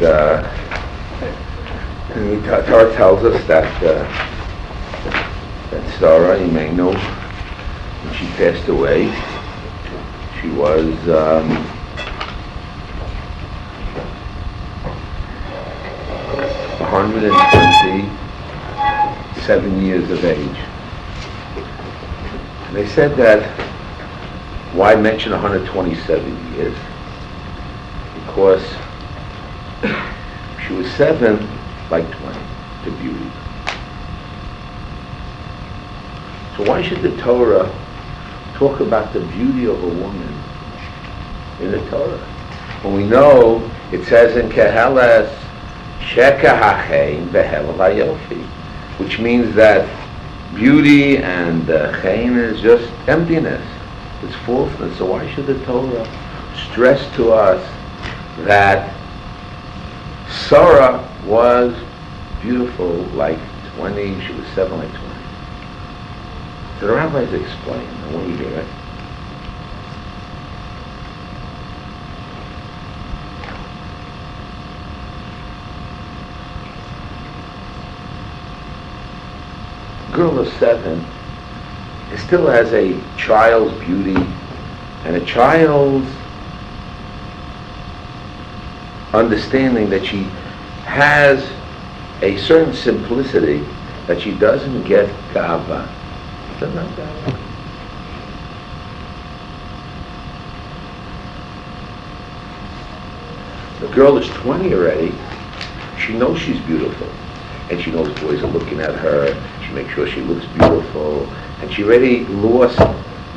And the Torah tells us that Sarah, you may know, when she passed away, she was 127 years of age. And they said that, why mention 127 years? Because she was 7 like 20 to beauty. So why should the Torah talk about the beauty of a woman in the Torah? When we know it says in Keheles, Sheka hachein behel hayofi, which means that beauty and chein is just emptiness, it's falseness. So why should the Torah stress to us that Sarah was beautiful like 20, she was 7 like 20? So the rabbis explain, I want you to hear it. A girl of 7 still has a child's beauty and a child's understanding that she has a certain simplicity that she doesn't get gava. She doesn't have gava. The girl is 20 already. She knows she's beautiful. And she knows boys are looking at her. She makes sure she looks beautiful. And she already lost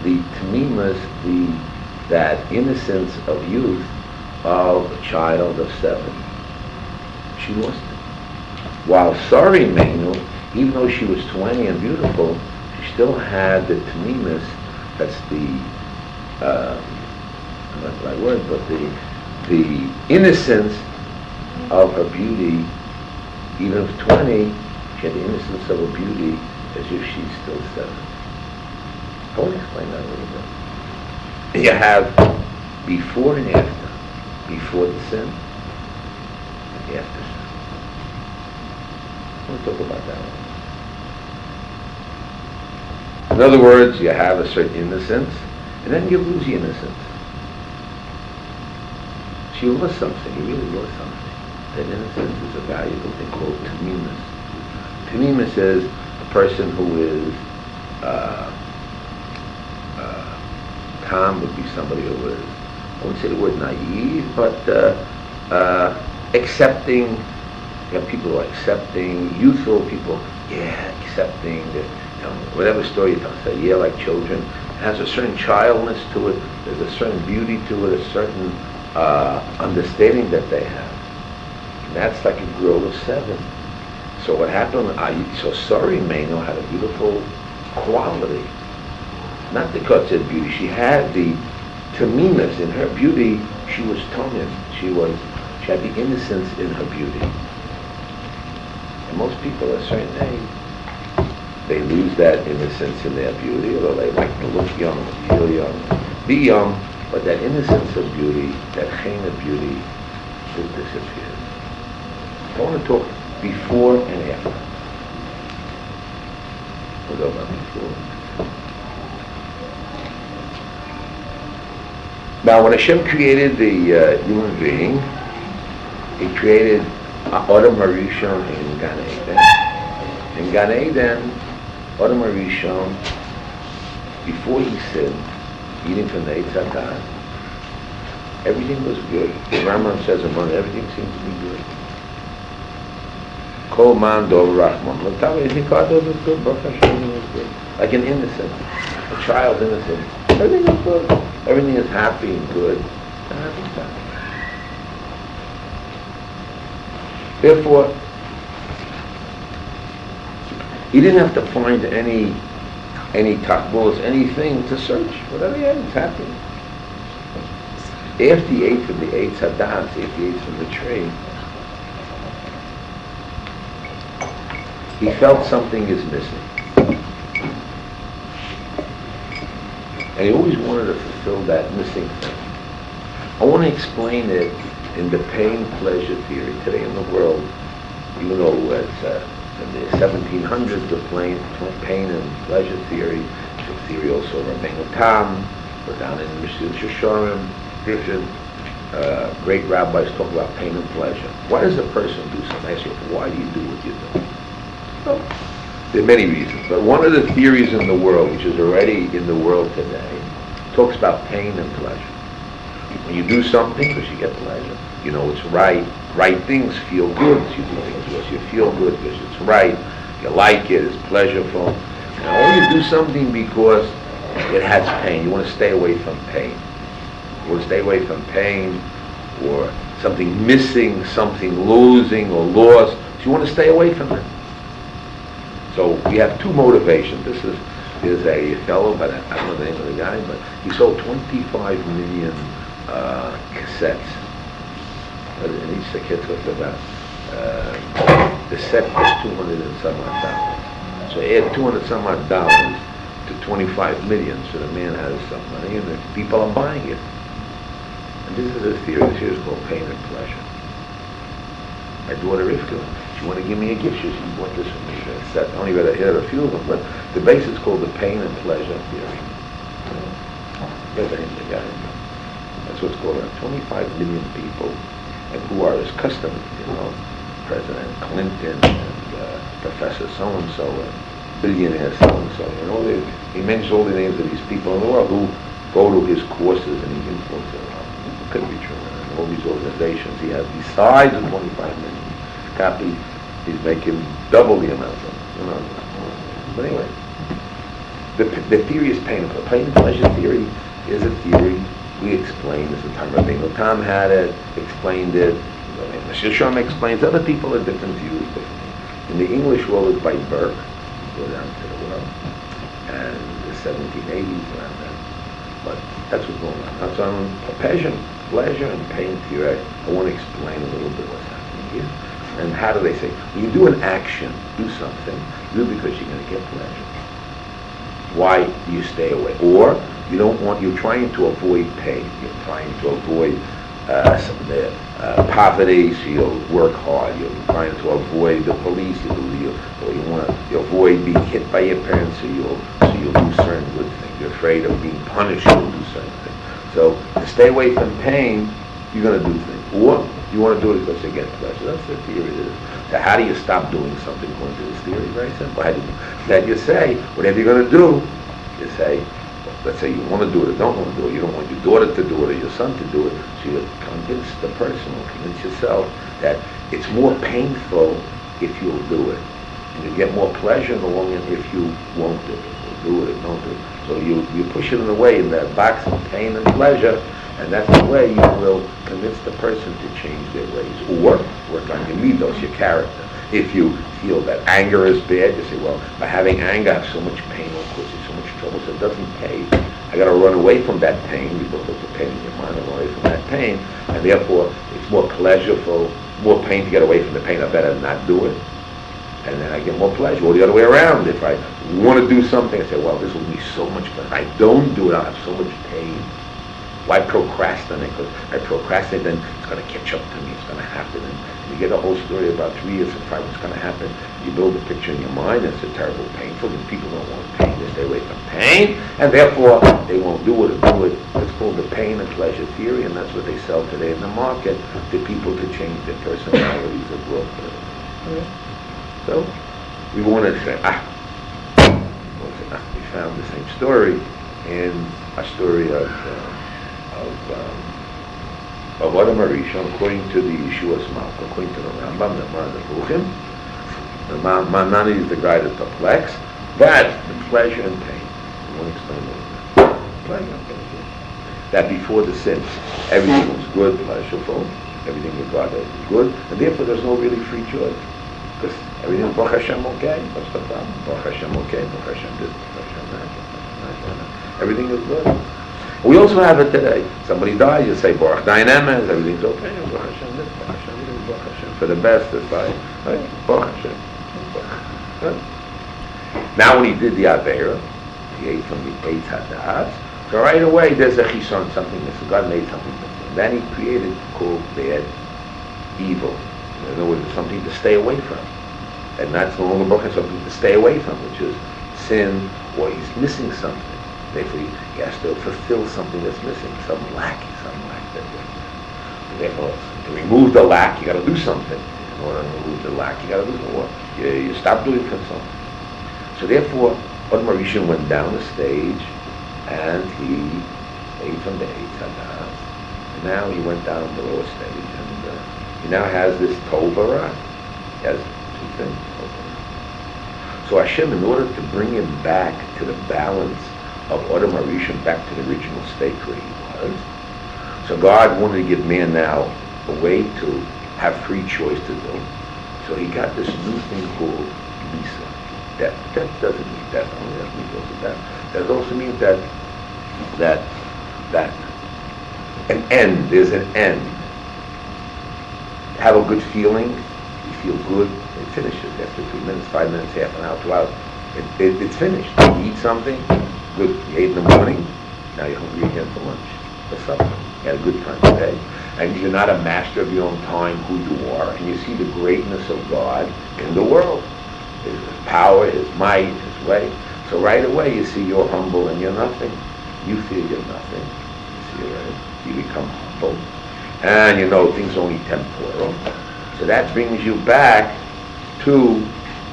the tamimas, that innocence of youth of a child of 7. She lost it. While Sari Meinu, even though she was 20 and beautiful, she still had the tamimas, that's the, not the right word, but the innocence of her beauty. Even if 20, she had the innocence of her beauty as if she's still 7. I want to explain that a little bit. You have before and after. Before the sin and after sin. We'll talk about that one. In other words, you have a certain innocence, and then you lose the innocence. So you lost something, you really lost something. That innocence is a valuable thing called tamimus. Tamimus is a person who is Tom would be somebody who is, I wouldn't say the word naive, but accepting. You have people who are accepting, youthful people, accepting, whatever story you tell, say, like children. It has a certain childness to it, there's a certain beauty to it, a certain understanding that they have. And that's like a girl of 7. So what happened, so Sari Meinu had a beautiful quality. Not because of beauty, she had the taminas in her beauty. She was toned. She had the innocence in her beauty. And most people at a certain age, they lose that innocence in their beauty, although they like to look young, feel young, be young, but that innocence of beauty, that chein of beauty, just disappears. I want to talk before and after. We'll go about before. Now, when Hashem created the human being, He created Adam Harishon in Gan Eden. In Gan Eden, Adam Harishon, before he sinned, eating from the Eitz HaDaas, everything was good. The Rambam says among everything seemed to be good. Kol man dov rachman. Everything was good. Baruch Hashem was good. Like an innocent, a child innocent. Everything is good. Everything is happy and good. Therefore, he didn't have to find any takbuls, anything to search. Whatever he had, he's happy. After he ate from the Eitz HaDaas, after he ate from the tree, he felt something is missing. And he always wanted to fulfill that missing thing. I want to explain it in the pain-pleasure theory. Today in the world, in the 1700s, the pain and pleasure theory, the theory also of Rabbi Tam, or down in Mishul Shosharim, Griffin, great rabbis talk about pain and pleasure. Why does a person do something? I ask you, why do you do what you do? Well, there are many reasons, but one of the theories in the world, which is already in the world today, talks about pain and pleasure. When you do something because you get pleasure, you know it's right. Right things feel good. You do things because you feel good, because it's right. You like it, it's pleasureful. Or you do something because it has pain. You want to stay away from pain. You want to stay away from pain or something missing, something losing or lost. So you want to stay away from it. So we have two motivations. This is a fellow, but I don't know the name of the guy, but he sold 25 million cassettes. And each cassette was about, the set was $200 and some odd dollars. So add $200 some odd dollars to 25 million, so the man has some money and the people are buying it. And this is a theory. This here is called pain and pleasure. My daughter Rivka, she wanted to give me a gift. She said, "You want this from me?" I said, I only read a few of them, but the base is called the pain and pleasure theory. That's what's called. 25 million people, and who are his customers, President Clinton and Professor so-and-so and billionaire so-and-so. He mentions all the names of these people in the world who go to his courses and he influences them. It could be true. And all these organizations he has, besides the 25 million copies, he's making double the amount of them. But anyway, the theory is pain and pleasure. Pain and pleasure theory is a theory we explain. This is the time Rabbi Tam had it, explained it. Shiur explains. Other people have different views. In the English world, it's by Burke. Go down to the world, and the 1780s around then. But that's what's going on. That's on pleasure and pain theory. I want to explain a little bit what's happening here. And how do they say, when you do an action, do something, do it because you're going to get pleasure. Why do you stay away? Or you're trying to avoid pain. You're trying to avoid poverty, so you'll work hard. You're trying to avoid the police. You want to avoid being hit by your parents, so you'll do certain good things. You're afraid of being punished, you'll do certain things. So to stay away from pain, you're going to do things. Or you want to do it because you get pleasure. That's the theory. So how do you stop doing something according to this theory? Very simple. That you say, whatever you're going to do, you say, let's say you want to do it or don't want to do it. You don't want your daughter to do it or your son to do it. So you convince the person or convince yourself that it's more painful if you'll do it. And you get more pleasure in the long run if you won't do it. Or do it or don't do it. So you push it in a way in that box of pain and pleasure, and that's the way you will convince the person to change their ways. Or work on your midos, your character. If you feel that anger is bad, you say, well, by having anger, I have so much pain, will cause you so much trouble, so it doesn't pay. I got to run away from that pain. You build up the pain in your mind, run away from that pain, and therefore it's more pleasureful, more pain to get away from the pain. I better not do it, and then I get more pleasure. Or the other way around. If I want to do something, I say, well, this will be so much fun. If I don't do it, I'll have so much pain. Why procrastinate? Because I procrastinate, then it's going to catch up to me. It's going to happen. And you get a whole story about 3 years and 5 what's going to happen. You build a picture in your mind. It's a terrible, painful. And people don't want pain. They stay away from pain, and therefore they won't do it or do it. It's called the pain and pleasure theory, and that's what they sell today in the market to people to change their personalities and growth. So we wanted to say, we found the same story in a story of Adam Arishon, according to the Yeshua's mouth, according to the Rambam, the Mar Nevuchim. The Manani is the guy that perplexed. That's the pleasure and pain. I want to explain that. Pleasure and pain. That before the sin, everything was good, pleasureful, everything with God is good, and therefore there's no really free choice. Because everything is Baruch Hashem okay. What's the problem? Baruch Hashem okay, Baruch Hashem this, Baruch Hashem that. Everything is good. We also have it today. Somebody dies, you say Baruch Dayan Emes, everything's okay. Baruch Hashem this, Baruch Hashem this, Baruch Hashem for the best. It's like, right? Baruch Hashem. Right? Now when he did the Aveira, he ate from the Eitz HaDa'at. So right away there's a chison, something missing. God made something missing. And then he created called bad, evil. In other words, something to stay away from. And that's no longer broken, something to stay away from, which is sin, or he's missing something. Therefore, he has to fulfill something that's missing, some lack that way. Therefore, to remove the lack, you got to do something. In order to remove the lack, you got to do something. You stop doing something. So therefore, Adam Rishon went down the stage, and he ate from the Eitz Hadas. And now he went down the lower stage, and he now has this Tov V'Ra. He has two things. So Hashem, in order to bring him back to the balance of Adam Rishon, back to the original state where he was, so God wanted to give man now a way to have free choice to do. So he got this new thing called Lisa. Death. Death doesn't mean death only. That means also death. That also means that an end. There's an end. Have a good feeling. You feel good. It finishes after 3 minutes, 5 minutes, half an hour, 2 hours. It's finished. You eat something. Good. You ate in the morning. Now you're hungry again for lunch. For supper. You had a good time today. And you're not a master of your own time, who you are. And you see the greatness of God in the world. His power, his might, his way. So right away you see you're humble and you're nothing. You feel you're nothing. You see, right? You become humble. And you know things are only temporal. So that brings you back to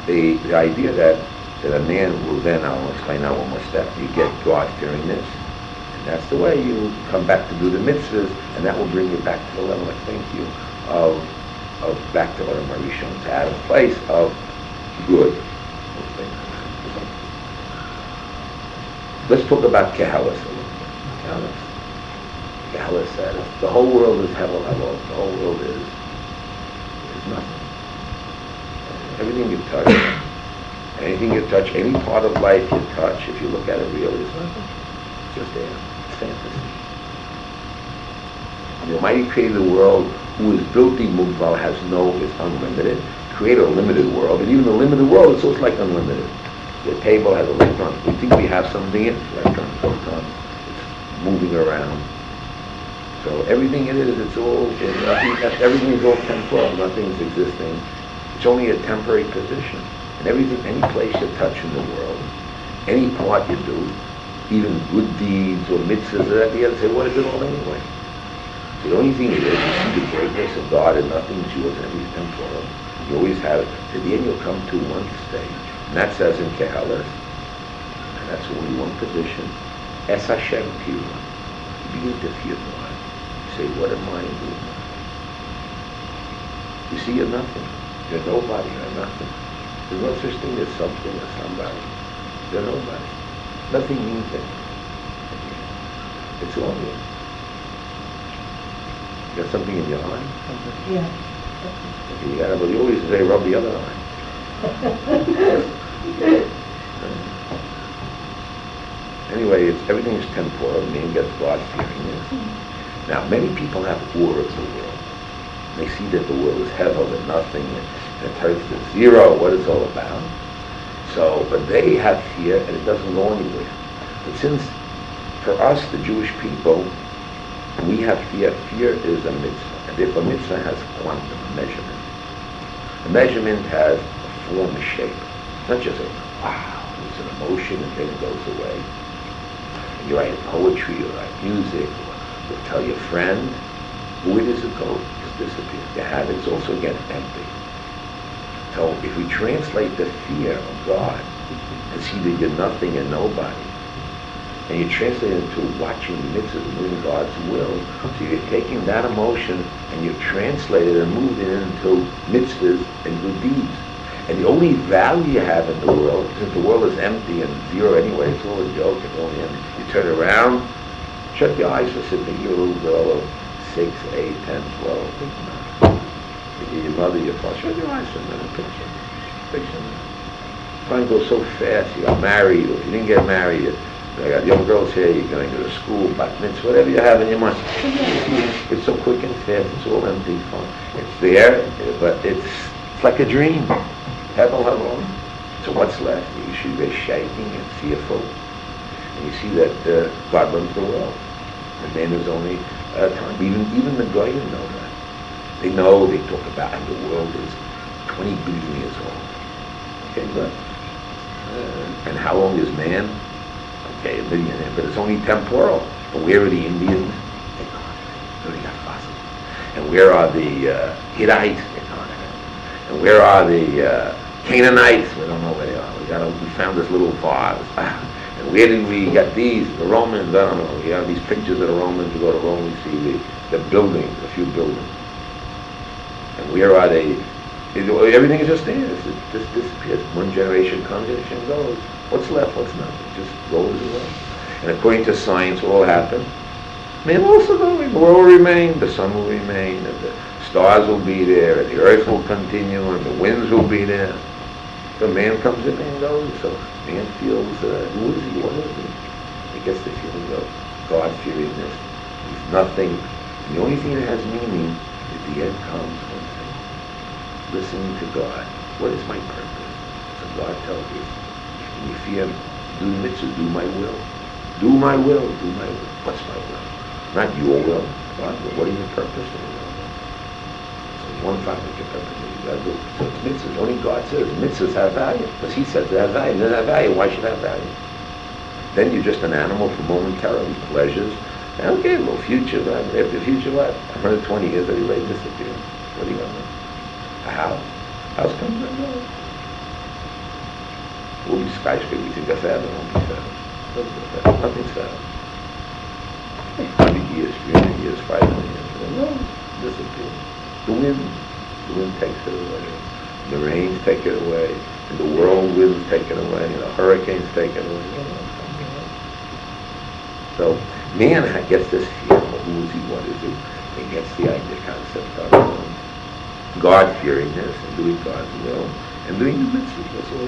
the idea that a man will then, I'll explain now one more step, you get God-fearingness. And that's the way you come back to do the mitzvahs, and that will bring you back to the level, I thank you, of back to Adam Rishon, to have a place of good. Let's talk about Kehalas a little bit. Kehalas says, the whole world is Hevel Hevel. The whole world is nothing. Everything you touch, anything you touch, any part of life you touch, if you look at it really, it's nothing. It's just there. It's fantasy. The Almighty created the world, who is built in Mugval, is unlimited. Create a limited world, and even the limited world is also like unlimited. The table has electrons. We think we have something in it, electrons, protons. It's moving around. So everything in it is, everything is all temporal. Nothing's existing. It's only a temporary position. And everything, any place you touch in the world, any part you do, even good deeds or mitzvahs, you have to say, what is it all anyway? So the only thing is, you see the greatness of God and nothing's yours and everything's temporal. You always have it. To the end you'll come to one stage. And that says in Kehalas, and that's only one position. Es Hashem Tira. You begin to fear God. You say, what am I doing? You see you're nothing. You're nobody, you're nothing. There's no such thing as something or somebody. You're nobody. Nothing means anything. It's all you. You got something in your eye? Yeah. Yeah, but you always say, rub the other eye. Anyway, everything is temporal. Man gets God-fearingness. Now, many people have awe of the world. They see that the world is hevel and nothing, and it turns to zero, what it's all about. So, but they have fear, and it doesn't go anywhere. But since, for us, the Jewish people, we have fear. Fear is a mitzvah, and therefore mitzvah has quantum, a measurement. A measurement has a form, a shape. It's not just a, wow, it's an emotion and then it goes away. And you write poetry, you write music, or you'll tell your friend, where does it go? It just disappears. You have it, it's also again empty. So if we translate the fear of God and see that you're nothing and nobody, and you translate it into watching mitzvahs and doing God's will, so you're taking that emotion and you translate it and move it into mitzvahs and good deeds. And the only value you have in the world, since the world is empty and zero anyway, it's all a joke, it's only empty. You turn around, shut your eyes for a second, you're a little girl of 6, 8, 10, 12, think about it. Your mother, your father, shut your eyes for a minute, picture. Time goes so fast, you got married, or if you didn't get married, you got young girls here, you're going to the school, bat mitzvah, whatever you have in your mind. It's so quick and fast, it's all empty, fun. It's there, but it's like a dream. Hevel. So what's left? You should be shaking and fearful. And you see that God runs the world. And man is only at a time. Even the Goyim know that. They know, they talk about, and the world is 20 billion years old. Okay, good. And how long is man? Okay, a million, but it's only temporal. But where are the Indians? They're gone. They already got fossils. And where are the Hittites? They're gone. And where are the Canaanites? We don't know where they are. We found this little vase. And where did we get these? The Romans, I don't know. We have these pictures of the Romans. We go to Rome, we see the buildings, a few buildings. And where are they? Everything is just there. It just disappears. One generation comes, generation goes. What's left? What's not? It just goes away. And according to science, what will happen? Man will also go. The world will remain. The sun will remain. And the stars will be there. And the earth will continue. And the winds will be there. So man comes in and goes. So man feels, who is he? What is he? He gets the feeling of God-fearingness. He's nothing. And the only thing that has meaning is the end comes. Listening to God. What is my purpose? So God tells you, when you fear Him, do the mitzvah, do my will. Do my will, do my will. What's my will? Not your will. God, what is your purpose? So you want to find what your purpose is, you got to do it. So it's mitzvahs. Only God says mitzvahs have value. Because He says they have value. They don't have value. Why should it have value? Then you're just an animal for momentarily pleasures. And okay, well, future, right? After future, what? 120 years, everybody disappears. What are you going to do? A house. House comes and goes. We'll be skyscraper. We think that's that. It won't be that. Nothing's that. 100 years, 300 years, 500 years. No, disappear. The wind takes it away. The rains take it away. And the whirlwinds take it away. And the hurricanes take it away. So man gets this fear of who is he, what is he. He gets the idea, concept of God-fearingness and doing God's will and doing the mitzvahs. That's all.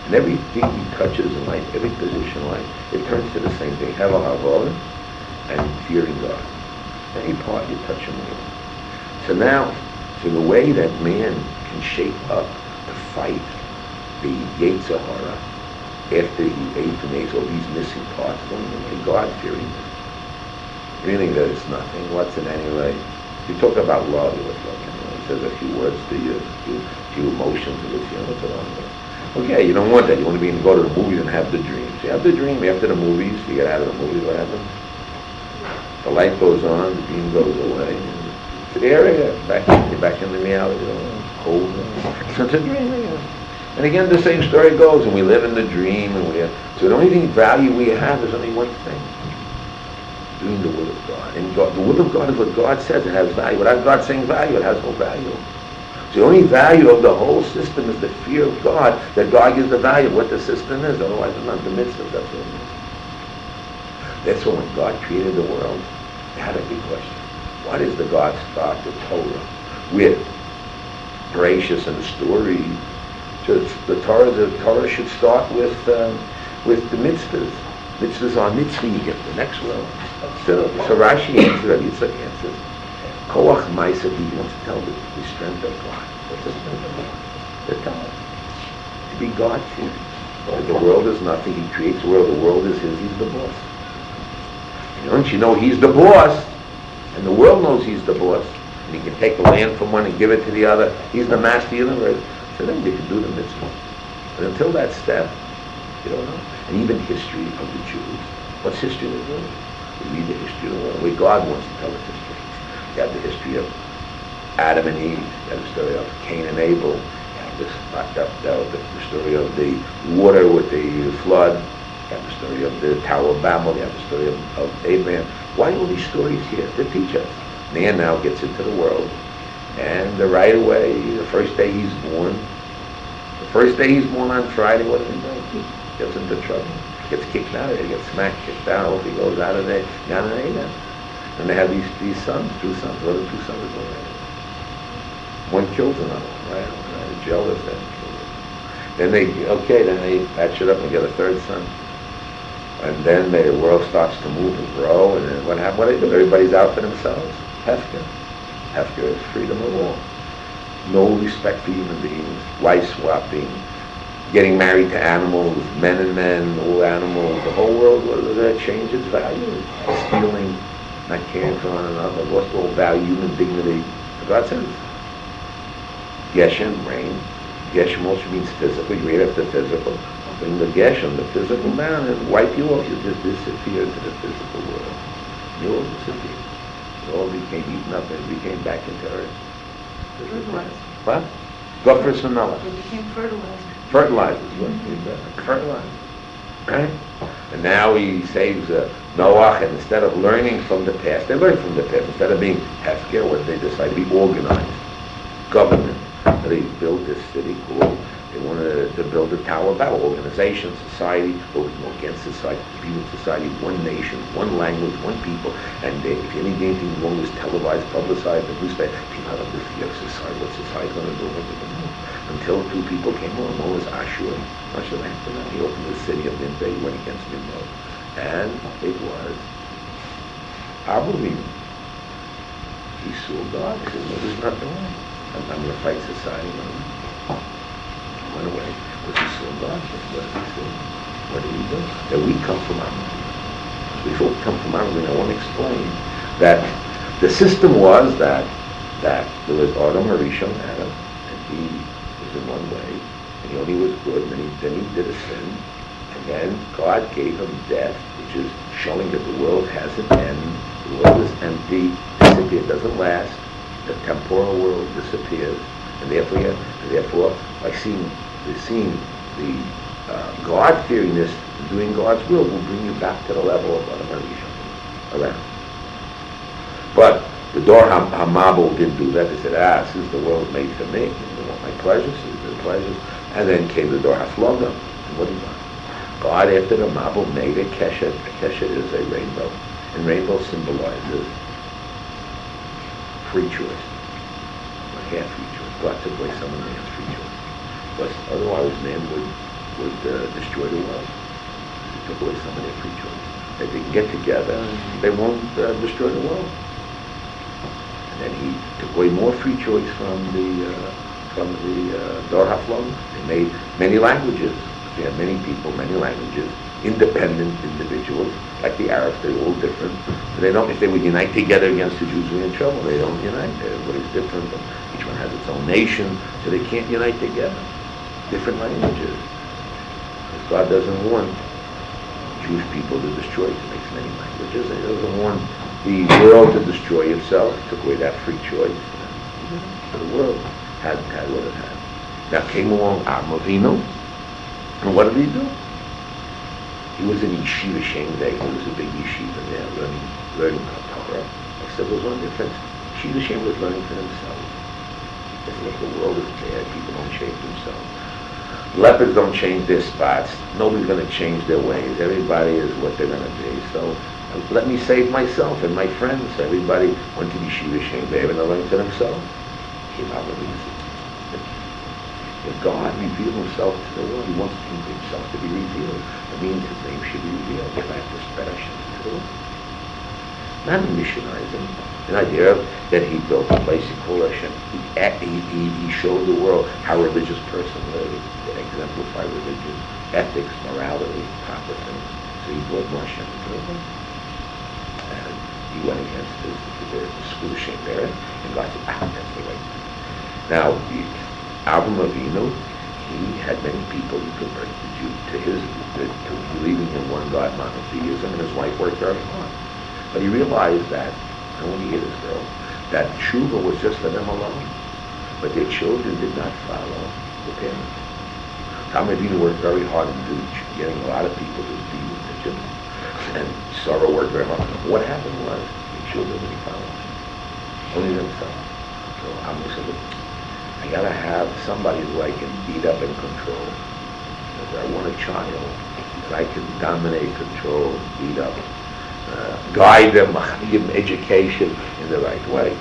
And everything he touches in life, every position in life, it turns to the same thing. Have a havodah and fearing God. Any part you touch him with. So now, the way that man can shape up to fight the Yetzer Hara after he ate and ate all these missing parts, only God-fearingness. Meaning that it's nothing. What's it anyway? You talk about love, what's love? He says a few words to you, a few emotions with you, what's it all? Okay, you don't want that. You want to go to the movies and have the dreams. You have the dream after the movies, you get out of the movies, what happens? The light goes on, the dream goes away. It's the area, you're back in the reality, cold. So it's a dream again. And again, the same story goes, and we live in the dream, and so the only thing value we have is only one thing. Doing the will of God. And God, the will of God is what God says. It has value. Without God saying value, it has no value. So the only value of the whole system is the fear of God, that God gives the value of what the system is. Otherwise, it's not the mitzvah. That's what it is. That's why when God created the world, they had a big question. Why does the God start the Torah with gracious and the story? The Torah should start with the mitzvahs. Mitzvahs are mitzvah, you get the next world. So Rashi answers, Rabbi Yitzchak answers, Koach Maisa, he wants to tell the strength of God. What's the strength of God? The Torah. To be God-fearing. The world is nothing, he creates the world is his, he's the boss. And once you know he's the boss, and the world knows he's the boss, and he can take the land from one and give it to the other, he's the master universe, so then you can do the mitzvah. But until that step, you don't know. And even history of the Jews. What's history of the world? We read the history of the world. The way God wants to tell us history. You have the history of Adam and Eve. You have the story of Cain and Abel. You have the story of the water with the flood. You have the story of the Tower of Babel. You have the story of Abraham. Why are all these stories here? To teach us. Man now gets into the world. And right away, the first day he's born on Friday, what does he do? Gets into trouble. Gets kicked out of there. Gets smacked, kicked out. If he goes out of there, and they have these sons, 2 sons. What are the 2 sons already? One kills another one, right? Jealous then. Then they patch it up and get a 3rd son. And then the world starts to move and grow. And then what happens? What do they do? Everybody's out for themselves. Hefker. Hefker is freedom of all. No respect for human beings. Wife swapping. Getting married to animals, men and men, all animals, the whole world, what does that change its value? Stealing. not caring for one another, lost all value, human dignity. God says, Geshem, rain. Geshem also means physical. You read after physical. Bring the Geshem, the physical down, and wipe you off. You just disappear into the physical world. You all disappear. You all became eaten up and became back into earth. Fertilized. What? Gophers and Noah. They became fertilized. Fertilizers. Fertilizers. Right? And now he saves Noah, and instead of learning from the past, they learn from the past. Instead of being hefker, what they decide to be organized. Government. So they built this city called, they wanted to build a Tower of Babel, organization, society, what was more against society, people society, one nation, one language, one people, and if anything wrong was televised, publicized, the newspaper, people had to fear of society, what society going to do, what they're going to do. Until two people came along, one was Ashur, after that, he opened the city of Nineveh, he went against Nimrod, and it was Abraham. He saw God, he said, no, there's nothing wrong. I'm going to fight society. He went away because he saw God. What did he say? What did he do? That we come from Abraham. Before we come from Abraham, I want to explain that the system was that there was Adam Harishon Adam, and he was in one way, and he only was good, and then he did a sin, and then God gave him death, which is showing that the world has an end, the world is empty, it doesn't last, the temporal world disappears, and therefore, by seeing the God-fearingness and doing God's will bring you back to the level of Adam Harishon, around. But the Dor HaMabul didn't do that. They said, this is the world made for me. I want my pleasures, these are the pleasures. And then came the Dor HaFloga. And what do you want? God, after the Mabul, made a keshet. A keshet is a rainbow. And rainbow symbolizes free choice. Or half free choice. God took away some of man's free choice. Because otherwise man would destroy the world. He took away some of their free choice. If they can get together, they won't destroy the world. And then he took away more free choice from the Dor HaFloga. They made many languages. They had many people, many languages, independent individuals, like the Arabs. They're all different. So they don't. If they would unite together against the Jews, we're in trouble. They don't unite. Everybody's different. Each one has its own nation, so they can't unite together. Different languages. Because God doesn't want Jewish people to destroy. He makes many languages. He doesn't want the world to destroy itself. He took away that free choice. So the world had what it had. Now came along Avraham Avinu, and what did he do? He was in Yeshiva Shem Day. He was a big yeshiva there, learning Torah. Except there was one difference. Yeshiva Shem was learning for themselves. Because look, the world is bad. People don't change themselves. Leopards don't change their spots. Nobody's going to change their ways. Everybody is what they're going to be. So let me save myself and my friends. Everybody went to Yeshiva Shem Day and they learned for themselves. If God revealed himself to the world, he wants himself to be revealed. It means his name should be revealed. If I have to spread Hashem to the world. Not missionizing. An idea that he built a place he called Hashem. He showed the world how a religious person lives, to exemplify religion, ethics, morality, proper things. So he brought more Hashem to the world. And he went against the school of Shem Beret, and God said, that's the right thing. Now, Avraham Avinu, he had many people who converted to believing in one God monotheism, and his wife worked very hard. But he realized that, I want to hear this girl, that tshuva was just for them alone. But their children did not follow the parents. Avraham Avinu worked very hard in getting a lot of people to be religious, and Sarah worked very hard. What happened was, the children didn't follow him, only themselves. So Avraham said, I gotta have somebody who I can beat up and control. Because I want a child that I can dominate, control, beat up, guide them, give them education in the right way.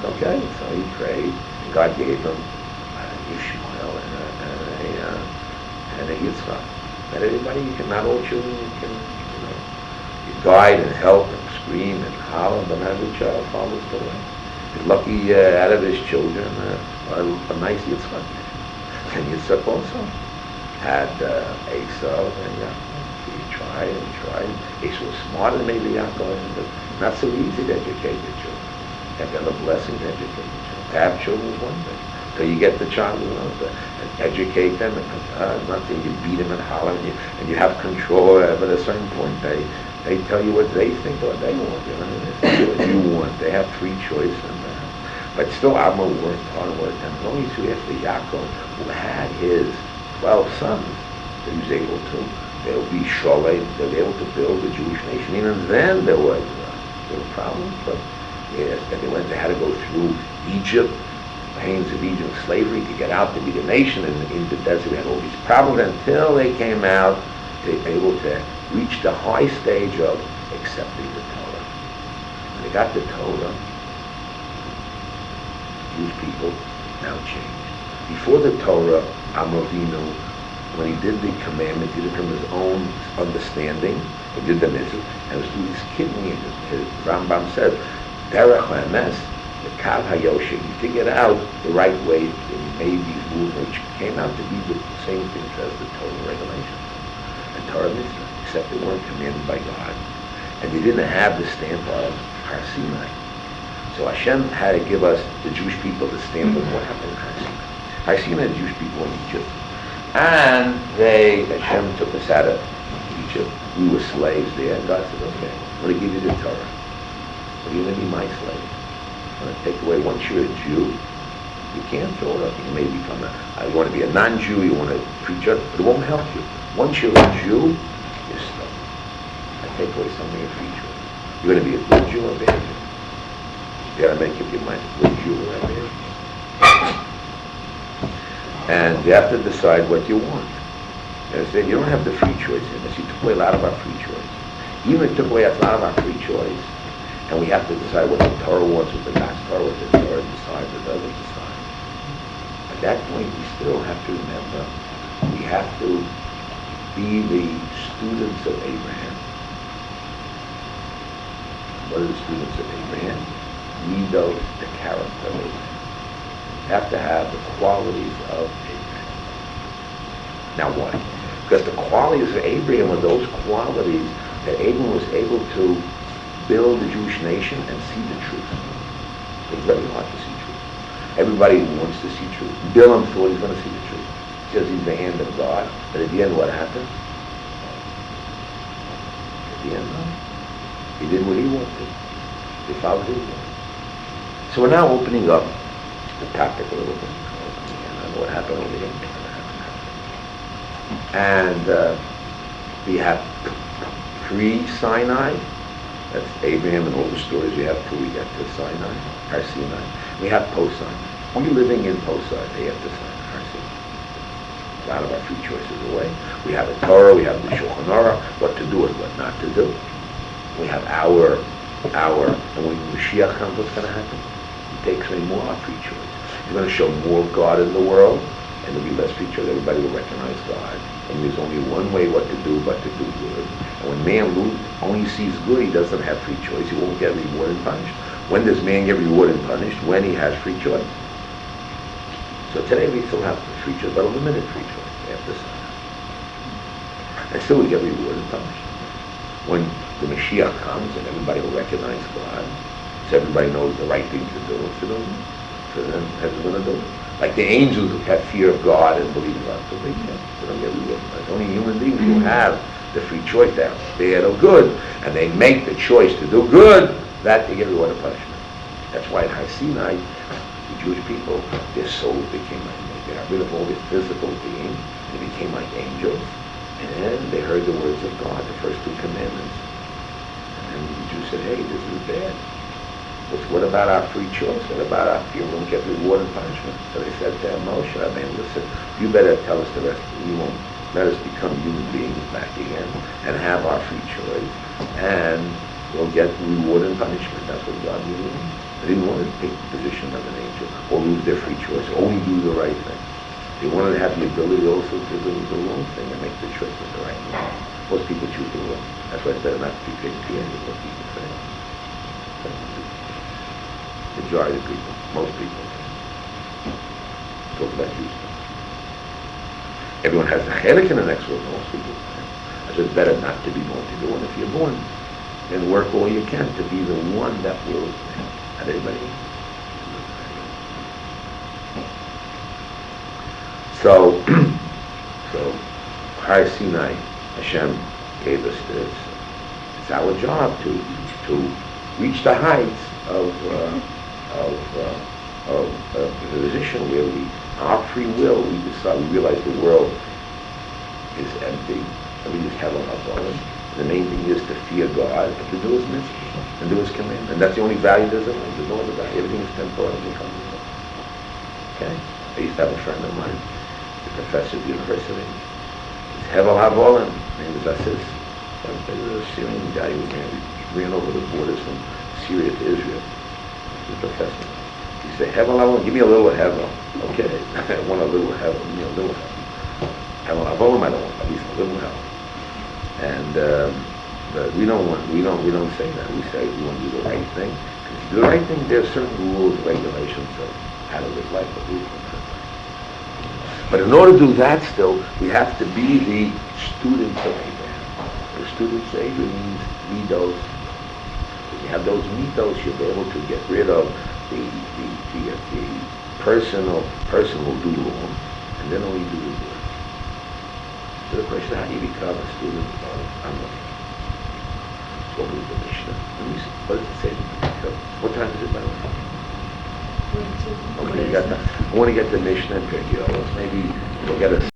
Okay, so he prayed, and God gave him Ishmael and a Yitzchak. Not everybody, not all children, you guide and help and scream and holler, but not every child follows the way. He's lucky out of his children, a nice Yitzchak. And Yitzchak also had Esau and Yaakov. So you try and try. They so smarter than maybe Yaakov, but not so easy to educate the children. You have to have a blessing to educate the children. To have children is one thing. So you get the child and educate them, and nothing, you beat them and holler, and you have control, but at a certain point they tell you what they think or what they want, they do what you want. They have free choice, but still Abba worked hard, and only two after Yaakov, who had his 12 sons, that he was able to, they'll be sholem, they'll be able to build the Jewish nation. Even then there were problems, but yes, they had to go through Egypt, the hands of Egypt, slavery, to get out to be the nation, and in the desert we had all these problems until they came out, they were able to reach the high stage of accepting the Torah. When they got the Torah, Jewish people now changed. Before the Torah, Avinu, when he did the commandments, he did it from his own understanding. He did the mitzvah, and it was through his kidney. His Rambam says, Derech HaEmes, the Kav HaYosher, he figured out the right way, and he made these rules, which came out to be the same things as the Torah regulations and Torah mitzvah, except they weren't commanded by God, and they didn't have the stamp of Har Sinai. So Hashem had to give us, the Jewish people, the stamp of what happened in Har Sinai. Har Sinai, the Jewish people in Egypt. And Hashem took us out of Egypt. We were slaves there, and God said, okay, I'm going to give you the Torah. But you're going to be my slave. I'm going to take away, once you're a Jew, you can't throw it up. You may become you want to be a non-Jew, you want to preach it, but it won't help you. Once you're a Jew, you're stuck. I take away something of free choice. You're going to be a good Jew or a bad Jew. You got to make up your mind, a good Jew or a bad Jew. And you have to decide what you want. You don't have the free choice in this. You took away a lot of our free choice. Even it took away a lot of our free choice, and we have to decide what the Torah wants, what the God's Torah, what the Torah decides or doesn't decide. At that point, we still have to remember, we have to be the students of Abraham. What are the students of Abraham? Midot, the character of Abraham. You have to have the qualities of Abraham. Now why? Because the qualities of Abraham were those qualities that Abraham was able to build the Jewish nation and see the truth. It's very hard to see truth. Everybody wants to see truth. Bilam thought he's going to see the truth. He says he's the hand of God. But at the end, what happened? At the end, he did what he wanted. They followed his will. So we're now opening up the topic a little bit. And what happened over here. And we have pre-Sinai. That's Abraham and all the stories we have till we get to Sinai, Har Sinai. We have post-Sinai. We're living in post-Sinai, day after Sinai, Har Sinai. A lot of our free choices away. We have a Torah, we have the Shulchan Aruch, what to do and what not to do. We have our, and when Mashiach comes, what's going to happen? He takes away more our free choice. He's going to show more of God in the world, and there'll be less free choice. Everybody will recognize God. And there's only one way what to do but to do good. And when man only sees good, he doesn't have free choice. He won't get rewarded and punished. When does man get rewarded and punished? When he has free choice. So today we still have free choice, but a limited free choice after Sinai. And still we get rewarded and punished. When the Mashiach comes and everybody will recognize God, so everybody knows the right thing to do, so then everyone's going to do it. Like the angels who have fear of God and believe in God, so they don't get rewarded. It's only human beings who have the free choice there, bad or good, and they make the choice to do good, that they get rewarded and punishment. That's why in Har Sinai, the Jewish people, their souls became like, they got rid of all their physical being, and they became like angels, and they heard the words of God, the first two commandments. And the Jews said, hey, this is bad. But what about our free choice? What about our fear? We won't get reward and punishment. So they said to Moshe, listen, you better tell us the rest. You won't let us become human beings back again and have our free choice, and we'll get reward and punishment. That's what God knew. They didn't want to take the position of an angel or lose their free choice, only do the right thing. They wanted to have the ability also to do the wrong thing and make the choice of the right thing. Most people choose the wrong. That's why it's better not to be 50 and what people say. Majority of people, most people. Talk about Jews. Everyone has the chelik in the next world, most people. It's better not to be born to do. And if you're born, then work all you can to be the one that will. Not everybody. So, Har Sinai, Hashem gave us this. It's our job to reach the heights of a position where our free will, we decide, we realize the world is empty, and we just have on our own. The main thing is to fear God, and to do His mitzvah, and do His command. And that's the only value there's in life. There's no other value. Everything is temporal and becomes. Okay? I used to have a friend of mine, a professor at the university. He's Hevel Havolim. His name is Assis. He was a Syrian guy who ran over the borders from Syria to Israel. He's a professor. He said, Hevel Havolim, give me a little Hevel. Okay, I want a little Hevel. Give me a little Hevel. Hevel Havolim, I don't want, at least a little Hevel. And but we don't say that. We say we want to do the right thing. Because to do the right thing, there are certain rules, regulations of how to live life. But in order to do that, still, we have to be the students of Abraham. The students of Abraham means midos. If you have those midos, you'll be able to get rid of the person will do wrong, and then only do the good. So the question is, how do you become a student of Amnon? So we'll read the Mishnah. Let me see. What does it say? What time is it, by the way? Okay, you got that. I want to get the Mishnah and Pirkei Avos. Maybe we'll get a